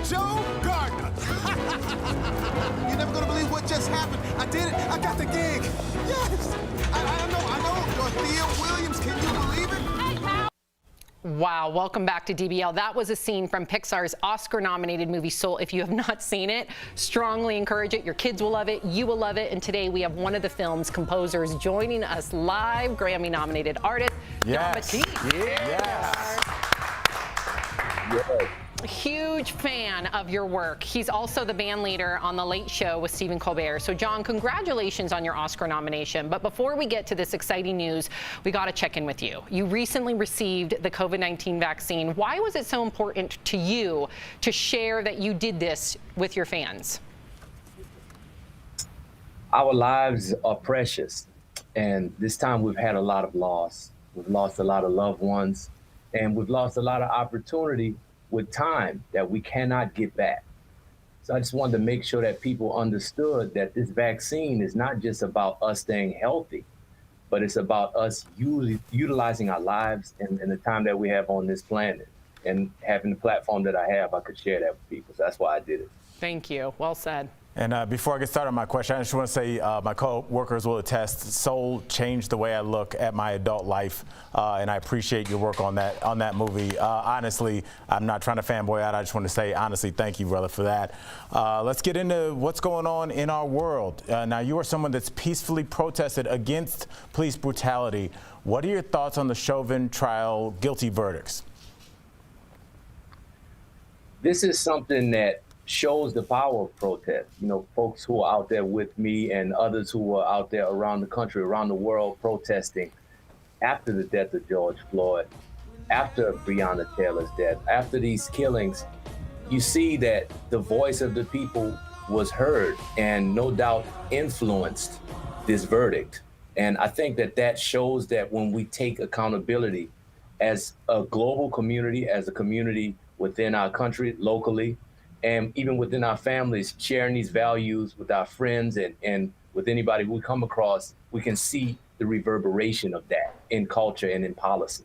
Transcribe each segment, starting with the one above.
Joe Gardner. You're never gonna believe what just happened. I did it. I got the gig. Yes. I know. Dorothea Williams, can you believe it? Wow, welcome back to DBL. That was a scene from Pixar's Oscar-nominated movie Soul. If you have not seen it, strongly encourage it. Your kids will love it, you will love it. And today we have one of the film's composers joining us live, Grammy-nominated artist, Jon Batiste. Yes. Huge fan of your work. He's also the band leader on The Late Show with Stephen Colbert. So, Jon, congratulations on your Oscar nomination. But before we get to this exciting news, we got to check in with you. You recently received the COVID-19 vaccine. Why was it so important to you to share that you did this with your fans? Our lives are precious, and this time we've had a lot of loss. We've lost a lot of loved ones, and we've lost a lot of opportunity with time that we cannot get back. So I just wanted to make sure that people understood that this vaccine is not just about us staying healthy, but it's about us utilizing our lives and the time that we have on this planet. And having the platform that I have, I could share that with people. So that's why I did it. Thank you. Well said. And before I get started on my question, I just want to say my co-workers will attest, Soul changed the way I look at my adult life, and I appreciate your work on that movie. Honestly, I'm not trying to fanboy out. I just want to say, honestly, thank you, brother, for that. Let's get into what's going on in our world. Now, you are someone that's peacefully protested against police brutality. What are your thoughts on the Chauvin trial guilty verdicts? This is something that shows the power of protest. You know, folks who are out there with me and others who are out there around the country, around the world protesting after the death of George Floyd, after Breonna Taylor's death, after these killings, you see that the voice of the people was heard and no doubt influenced this verdict. And I think that that shows that when we take accountability as a global community, as a community within our country, locally, and even within our families, sharing these values with our friends and with anybody we come across, we can see the reverberation of that in culture and in policy.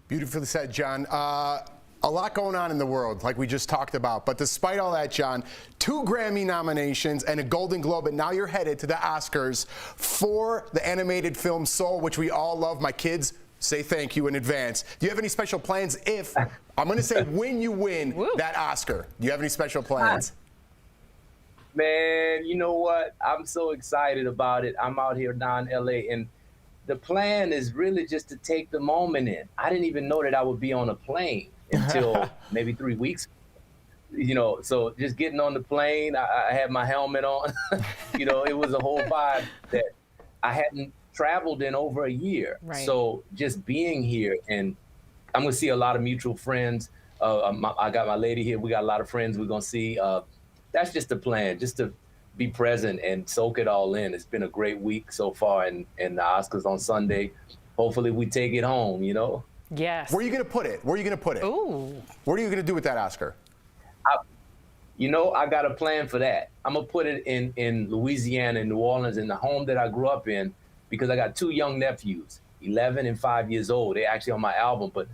Beautifully said, Jon. A lot going on in the world, like we just talked about. But despite all that, Jon, 2 Grammy nominations and a Golden Globe, and now you're headed to the Oscars for the animated film Soul, which we all love. My kids say thank you in advance. Do you have any special plans if, I'm going to say when you win that Oscar? Do you have any special plans? Man, you know what? I'm so excited about it. I'm out here down in LA, and the plan is really just to take the moment in. I didn't even know that I would be on a plane until maybe 3 weeks ago. You know, so just getting on the plane, I had my helmet on. You know, it was a whole vibe that I hadn't traveled in over a year. Right. So just being here, and I'm gonna see a lot of mutual friends. I got my lady here. We got a lot of friends we're gonna see. That's just the plan, just to be present and soak it all in. It's been a great week so far, and the Oscars on Sunday. Hopefully we take it home, you know? Yes. Where are you gonna put it? Where are you gonna put it? Ooh. What are you gonna do with that Oscar? You know, I got a plan for that. I'm gonna put it in Louisiana, in New Orleans, in the home that I grew up in, because I got 2 young nephews, 11 and 5 years old. They're actually on my album, but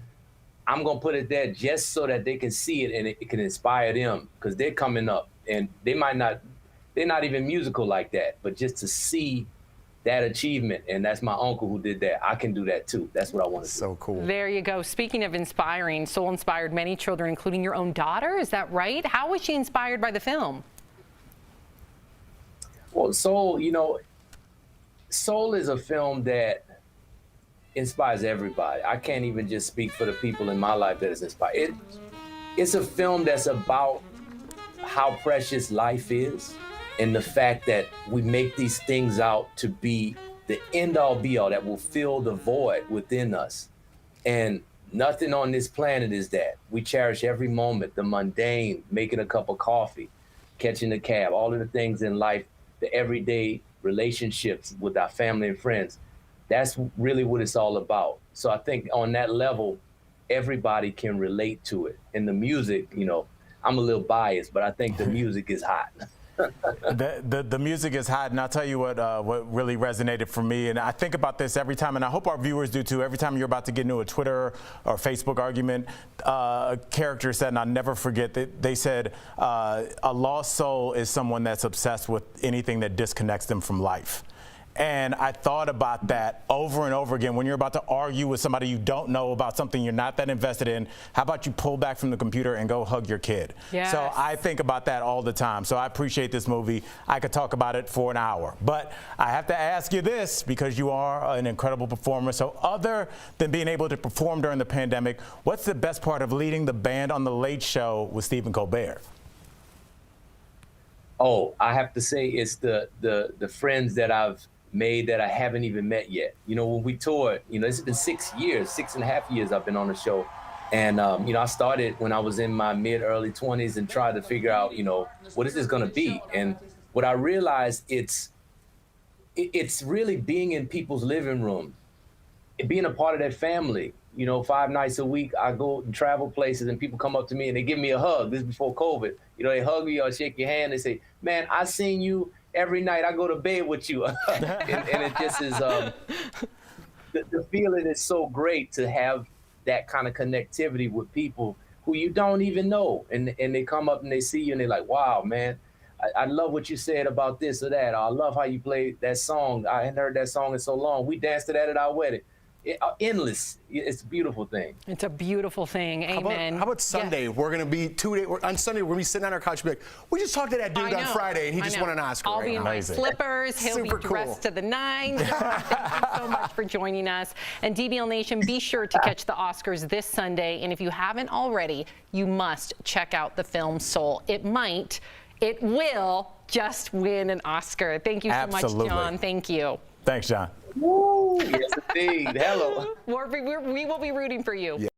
I'm gonna put it there just so that they can see it and it can inspire them, because they're coming up and they're not even musical like that, but just to see that achievement, and that's my uncle who did that. I can do that too. That's what I want to do. So cool. There you go. Speaking of inspiring, Soul inspired many children, including your own daughter. Is that right? How was she inspired by the film? Well, Soul, you know, Soul is a film that inspires everybody. I can't even just speak for the people in my life that is inspired. It's a film that's about how precious life is, and the fact that we make these things out to be the end-all be-all that will fill the void within us. And nothing on this planet is that. We cherish every moment, the mundane, making a cup of coffee, catching a cab, all of the things in life, the everyday relationships with our family and friends. That's really what it's all about. So I think on that level, everybody can relate to it. And the music, you know, I'm a little biased, but I think the music is hot. The music is hot, and I'll tell you what really resonated for me, and I think about this every time, and I hope our viewers do too. Every time you're about to get into a Twitter or Facebook argument, a character said, and I'll never forget, they said, a lost soul is someone that's obsessed with anything that disconnects them from life. And I thought about that over and over again. When you're about to argue with somebody you don't know about something you're not that invested in, how about you pull back from the computer and go hug your kid? Yes. So I think about that all the time. So I appreciate this movie. I could talk about it for an hour. But I have to ask you this, because you are an incredible performer. So other than being able to perform during the pandemic, what's the best part of leading the band on The Late Show with Stephen Colbert? Oh, I have to say it's the friends that I've made that I haven't even met yet. You know, when we toured, you know, it's been 6 years, 6.5 years I've been on the show. And, you know, I started when I was in my early 20s and tried to figure out, you know, what is this going to be? And what I realized, it's really being in people's living room, being a part of that family. You know, 5 nights a week, I go and travel places and people come up to me and they give me a hug. This is before COVID. You know, they hug me or shake your hand. They say, man, I seen you every night. I go to bed with you. and it just is, the feeling is so great to have that kind of connectivity with people who you don't even know. And they come up and they see you and they're like, wow, man, I love what you said about this or that. Or, I love how you played that song. I hadn't heard that song in so long. We danced to that at our wedding. Endless. It's a beautiful thing. It's a beautiful thing. Amen. How about Sunday? Yeah. We're going to be on Sunday, we're going to be sitting on our couch and be like, we just talked to that dude on Friday and he just won an Oscar. I'll be in my Amazing. slippers. He'll Super be dressed cool. to the nines. Thank you so much for joining us. And DBL Nation, be sure to catch the Oscars this Sunday. And if you haven't already, you must check out the film Soul. It will just win an Oscar. Thank you so Absolutely. much, Jon. Thank you. Thanks, Jon. Woo! Yes, indeed. Hello. We will be rooting for you. Yeah.